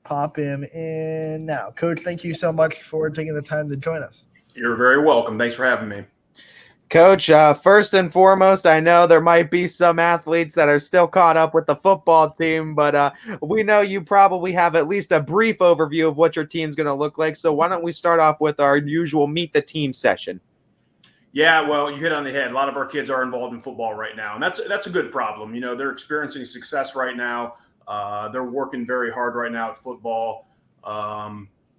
pop him in now. Coach, thank you so much for taking the time to join us. You're very welcome. Thanks for having me. Coach, first and foremost, I know there might be some athletes that are still caught up with the football team, but we know you probably have at least a brief overview of what your team's going to look like. So why don't we start off with our usual Meet the Team session? Yeah, well, you hit on the head. A lot of our kids are involved in football right now, and that's a good problem. You know, they're experiencing success right now. They're working very hard right now at football.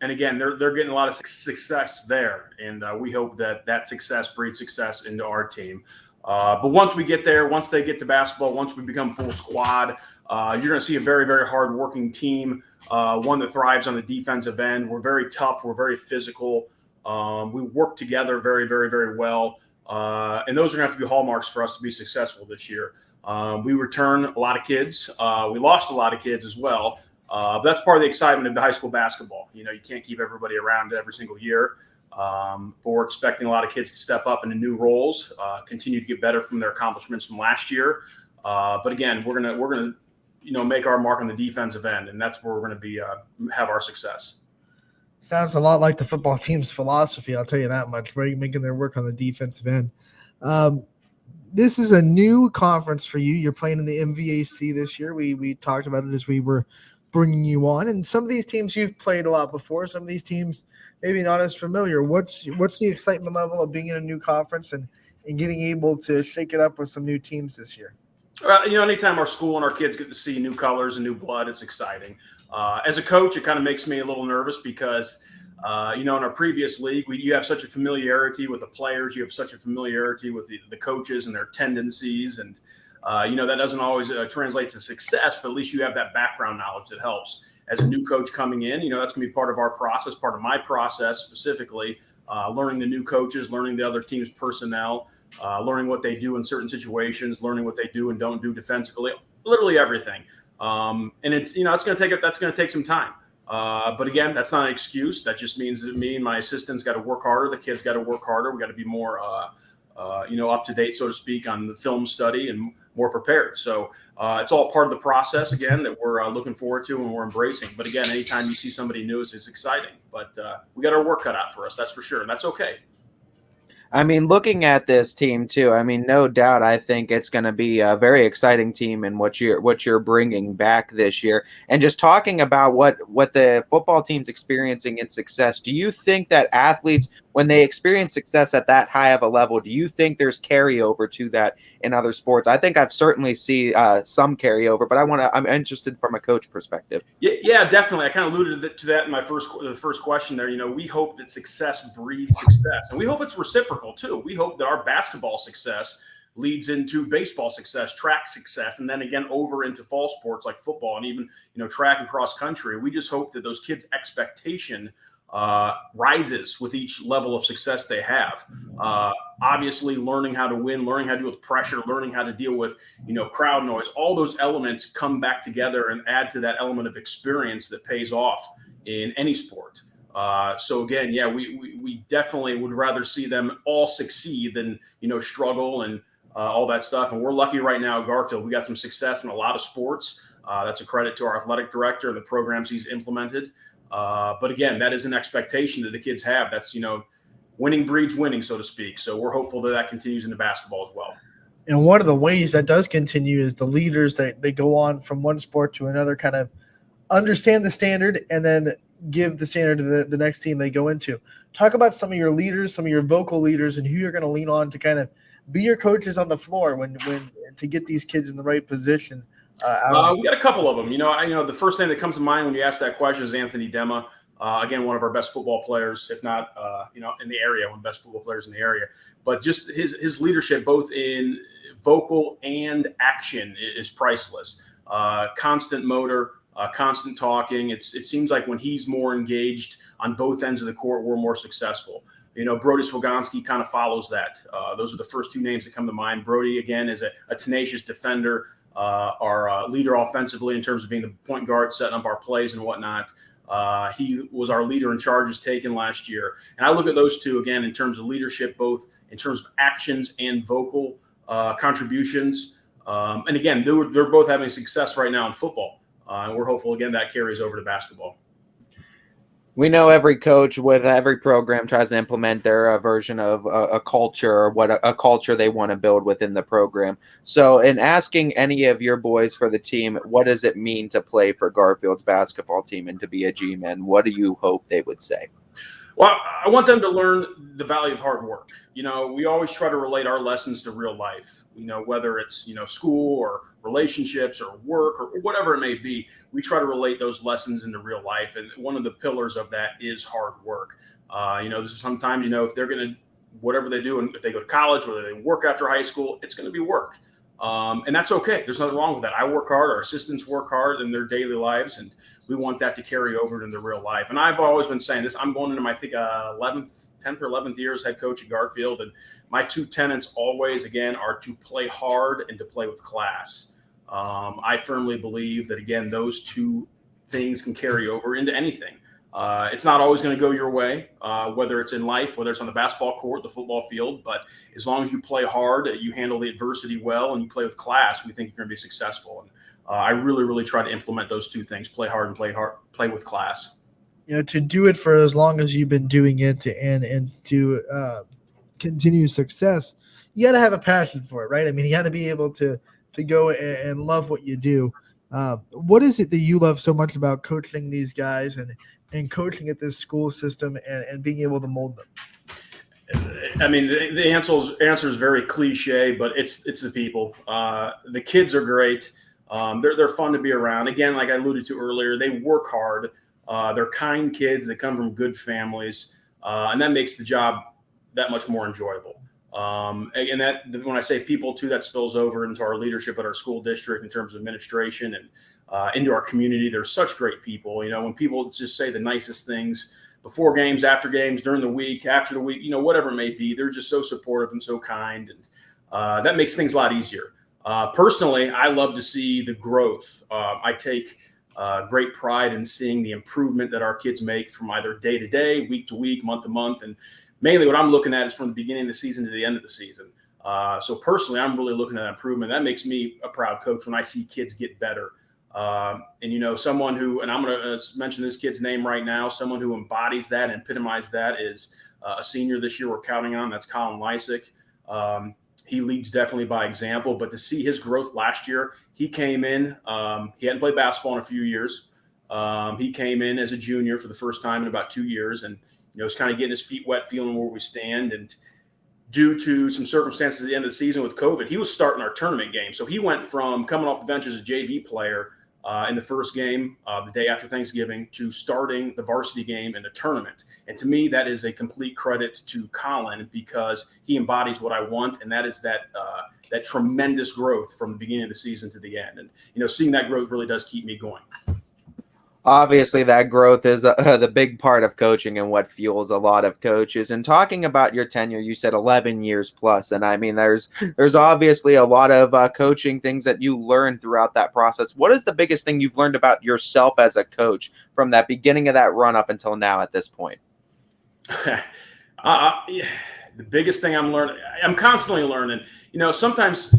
And again, they're getting a lot of success there, and we hope that success breeds success into our team. But once we get there, once they get to basketball, once we become full squad, you're going to see a very, very hard-working team, one that thrives on the defensive end. We're very tough. We're very physical. We work together very, very, very well, and those are going to have to be hallmarks for us to be successful this year. We return a lot of kids. We lost a lot of kids as well. But that's part of the excitement of the high school basketball. You know, you can't keep everybody around every single year. But we're expecting a lot of kids to step up into new roles, continue to get better from their accomplishments from last year. But again, we're gonna make our mark on the defensive end, and that's where we're gonna be have our success. Sounds a lot like the football team's philosophy. I'll tell you that much. Right, making their work on the defensive end. This is a new conference for you. You're playing in the MVAC this year. We talked about it as we were bringing you on, and some of these teams you've played a lot before, some of these teams maybe not as familiar. What's the excitement level of being in a new conference and getting able to shake it up with some new teams this year? Anytime our school and our kids get to see new colors and new blood, it's exciting. As a coach, it kind of makes me a little nervous because in our previous league, you have such a familiarity with the players, you have such a familiarity with the coaches and their tendencies, and that doesn't always translate to success, but at least you have that background knowledge that helps. As a new coach coming in, that's going to be part of our process, part of my process specifically, learning the new coaches, learning the other team's personnel, learning what they do in certain situations, learning what they do and don't do defensively, literally everything. And it's going to take some time. But again, that's not an excuse. That just means that me and my assistants got to work harder. The kids got to work harder. We got to be more, up to date, so to speak, on the film study and more prepared. So it's all part of the process, again, that we're looking forward to and we're embracing. But again, anytime you see somebody new, it's exciting. But we got our work cut out for us, that's for sure. And that's okay. I mean, looking at this team too, I mean, no doubt, I think it's going to be a very exciting team in what you're bringing back this year. And just talking about what the football team's experiencing in success, do you think that athletes, when they experience success at that high of a level, do you think there's carryover to that in other sports? I think I've certainly seen some carryover, but I'm interested from a coach perspective. Yeah, definitely. I kind of alluded to that in the first question there. We hope that success breeds success, and we hope it's reciprocal too. We hope that our basketball success leads into baseball success, track success, and then again over into fall sports like football and even track and cross country. We just hope that those kids' expectation rises with each level of success they have. Obviously, learning how to win, learning how to deal with pressure, learning how to deal with crowd noise, all those elements come back together and add to that element of experience that pays off in any sport. So again, yeah, we definitely would rather see them all succeed than struggle and all that stuff. And we're lucky right now at Garfield. We got some success in a lot of sports. That's a credit to our athletic director and the programs he's implemented. But again, that is an expectation that the kids have. That's winning breeds winning, so to speak. So we're hopeful that continues into basketball as well. And one of the ways that does continue is the leaders that they go on from one sport to another kind of understand the standard and then give the standard to the next team they go into. Talk about some of your leaders, some of your vocal leaders, and who you're going to lean on to kind of be your coaches on the floor when to get these kids in the right position. We got a couple of them. I know the first name that comes to mind when you ask that question is Anthony Dema. Again, one of our best football players, if not, in the area, one of the best football players in the area. But just his leadership, both in vocal and action, is priceless. Constant motor, constant talking. It seems like when he's more engaged on both ends of the court, we're more successful. Brody Swogonski kind of follows that. Those are the first two names that come to mind. Brody, again, is a tenacious defender, our leader offensively in terms of being the point guard, setting up our plays and whatnot. He was our leader in charges taken last year. And I look at those two, again, in terms of leadership, both in terms of actions and vocal contributions. And again, they're both having success right now in football. And we're hopeful, again, that carries over to basketball. We know every coach with every program tries to implement their version of a culture, or what a culture they want to build within the program. So in asking any of your boys for the team, what does it mean to play for Garfield's basketball team and to be a G-man? What do you hope they would say? Well, I want them to learn the value of hard work. We always try to relate our lessons to real life, whether it's, school or relationships or work or whatever it may be. We try to relate those lessons into real life. And one of the pillars of that is hard work. This is sometimes, if they're going to, whatever they do, and if they go to college, whether they work after high school, it's going to be work. And that's okay. There's nothing wrong with that. I work hard. Our assistants work hard in their daily lives, and we want that to carry over into real life. And I've always been saying this. I'm going into my, 10th or 11th year as head coach at Garfield, and my two tenets always, again, are to play hard and to play with class. I firmly believe that, again, those two things can carry over into anything. It's not always going to go your way, whether it's in life, whether it's on the basketball court, the football field. But as long as you play hard, you handle the adversity well, and you play with class, we think you're going to be successful. And I really, really try to implement those two things: play hard and play with class. To do it for as long as you've been doing it and to continue success, you got to have a passion for it, right? I mean, you got to be able to go and love what you do. What is it that you love so much about coaching these guys and coaching at this school system and being able to mold them? I mean, the answer is very cliche, but it's the people. The kids are great. They're fun to be around. Again, like I alluded to earlier, they work hard. They're kind kids. They come from good families, and that makes the job that much more enjoyable. And that, when I say people too, that spills over into our leadership at our school district in terms of administration and into our community. They're such great people. When people just say the nicest things before games, after games, during the week, after the week, whatever it may be, they're just so supportive and so kind, and that makes things a lot easier. Personally, I love to see the growth. I take great pride in seeing the improvement that our kids make from either day to day, week to week, month to month. And mainly what I'm looking at is from the beginning of the season to the end of the season. So personally, I'm really looking at improvement. That makes me a proud coach when I see kids get better. And someone who, and I'm going to mention this kid's name right now, someone who embodies that and epitomizes that is a senior this year we're counting on. That's Colin Lysick. He leads definitely by example, but to see his growth last year, he came in, he hadn't played basketball in a few years. He came in as a junior for the first time in about 2 years, and, was kind of getting his feet wet, feeling where we stand. And due to some circumstances at the end of the season with COVID, he was starting our tournament game. So he went from coming off the bench as a JV player in the first game, the day after Thanksgiving, to starting the varsity game in the tournament. And to me, that is a complete credit to Colin, because he embodies what I want, and that is that tremendous growth from the beginning of the season to the end. And, seeing that growth really does keep me going. Obviously, that growth is the big part of coaching and what fuels a lot of coaches. And talking about your tenure, you said 11 years plus. And I mean, there's obviously a lot of coaching things that you learn throughout that process. What is the biggest thing you've learned about yourself as a coach from that beginning of that run up until now at this point? The biggest thing I'm learning, I'm constantly learning. Sometimes,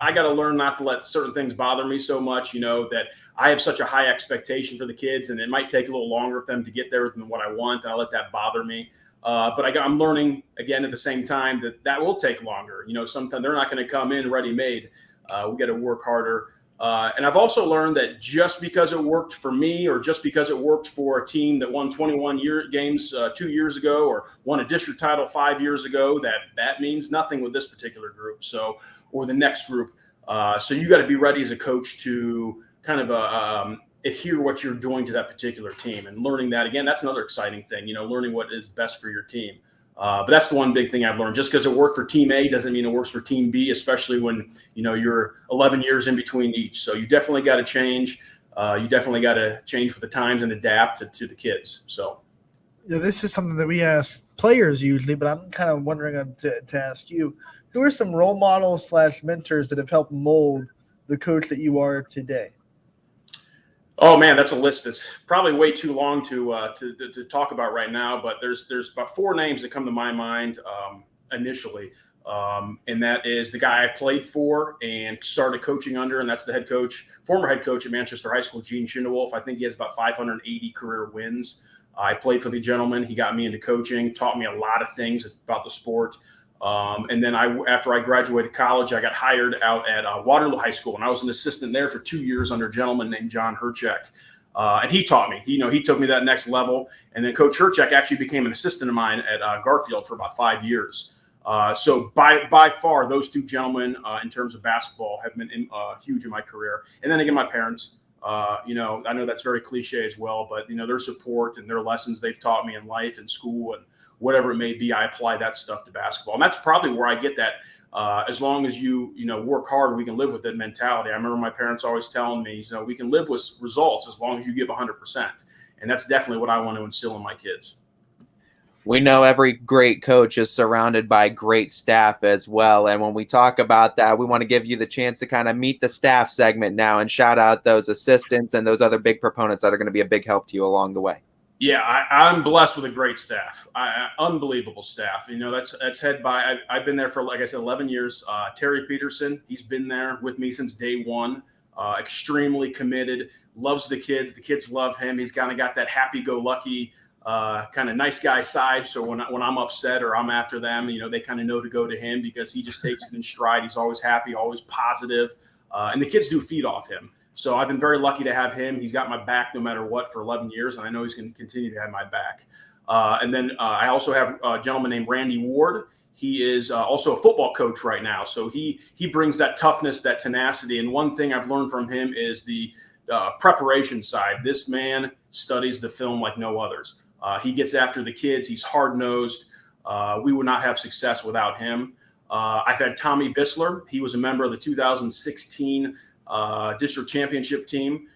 I got to learn not to let certain things bother me so much, that I have such a high expectation for the kids, and it might take a little longer for them to get there than what I want, and I let that bother me. But I'm learning, again, at the same time, that will take longer. Sometimes they're not going to come in ready-made. We got to work harder. And I've also learned that just because it worked for me, or just because it worked for a team that won 21 games 2 years ago, or won a district title 5 years ago, that means nothing with this particular group. Or the next group. So you got to be ready as a coach to kind of adhere what you're doing to that particular team, and learning that, again, that's another exciting thing, learning what is best for your team. But that's the one big thing I've learned. Just because it worked for Team A doesn't mean it works for Team B, especially when, you're 11 years in between each. So you definitely got to change. You definitely got to change with the times and adapt to the kids. So, this is something that we ask players usually, but I'm kind of wondering to ask you, who are some role models / mentors that have helped mold the coach that you are today? Oh man, that's a list that's probably way too long to talk about right now. But there's about 4 names that come to my mind initially. And that is the guy I played for and started coaching under, and that's the former head coach at Manchester High School, Gene Schindewolf. I think he has about 580 career wins. I played for the gentleman. He got me into coaching, taught me a lot of things about the sport. And then after I graduated college, I got hired out at Waterloo High School, and I was an assistant there for 2 years under a gentleman named John Herchek. And he taught me. He took me that next level. And then Coach Herchek actually became an assistant of mine at Garfield for about 5 years. So by far, those two gentlemen in terms of basketball have been huge in my career. And then again, my parents. I know that's very cliche as well, but their support and their lessons they've taught me in life and school and whatever it may be, I apply that stuff to basketball. And that's probably where I get that. As long as you work hard, we can live with that mentality. I remember my parents always telling me, we can live with results as long as you give 100%. And that's definitely what I want to instill in my kids. We know every great coach is surrounded by great staff as well. And when we talk about that, we want to give you the chance to kind of meet the staff segment now and shout out those assistants and those other big proponents that are going to be a big help to you along the way. Yeah, I'm blessed with a great staff, unbelievable staff. That's head by, I've been there for, like I said, 11 years. Terry Peterson, he's been there with me since day one, extremely committed, loves the kids. The kids love him. He's kind of got that happy-go-lucky kind of nice guy side. So when I'm upset or I'm after them, they kind of know to go to him because he just takes it in stride. He's always happy, always positive. And the kids do feed off him. So I've been very lucky to have him. He's got my back no matter what for 11 years, and I know he's going to continue to have my back. And then I also have a gentleman named Randy Ward. He is also a football coach right now. So he brings that toughness, that tenacity. And one thing I've learned from him is the preparation side. This man studies the film like no others. He gets after the kids. He's hard-nosed. We would not have success without him. I've had Tommy Bissler. He was a member of the 2016 district championship team.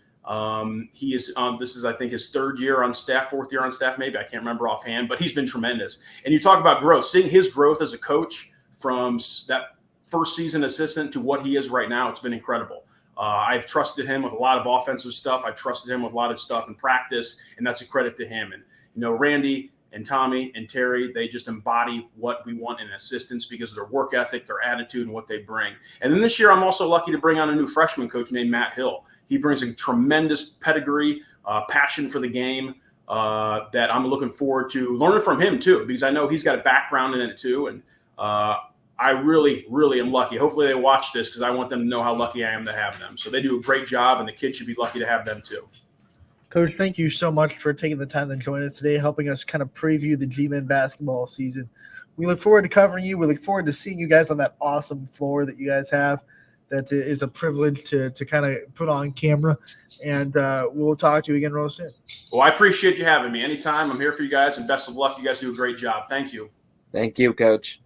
He is this is, I think, his fourth year on staff, maybe. I can't remember offhand, but he's been tremendous. And you talk about growth, seeing his growth as a coach from that first season assistant to what he is right now, it's been incredible. I've trusted him with a lot of offensive stuff. I've trusted him with a lot of stuff in practice, and that's a credit to him. And, Randy and Tommy and Terry, they just embody what we want in assistants because of their work ethic, their attitude, and what they bring. And then this year, I'm also lucky to bring on a new freshman coach named Matt Hill. He brings a tremendous pedigree, passion for the game that I'm looking forward to learning from him too, because I know he's got a background in it too. And I really, really am lucky. Hopefully they watch this because I want them to know how lucky I am to have them. So they do a great job, and the kids should be lucky to have them too. Coach, thank you so much for taking the time to join us today, helping us kind of preview the G-Men basketball season. We look forward to covering you. We look forward to seeing you guys on that awesome floor that you guys have. That is a privilege to kind of put on camera. And we'll talk to you again real soon. Well, I appreciate you having me. Anytime, I'm here for you guys, and best of luck. You guys do a great job. Thank you. Thank you, Coach.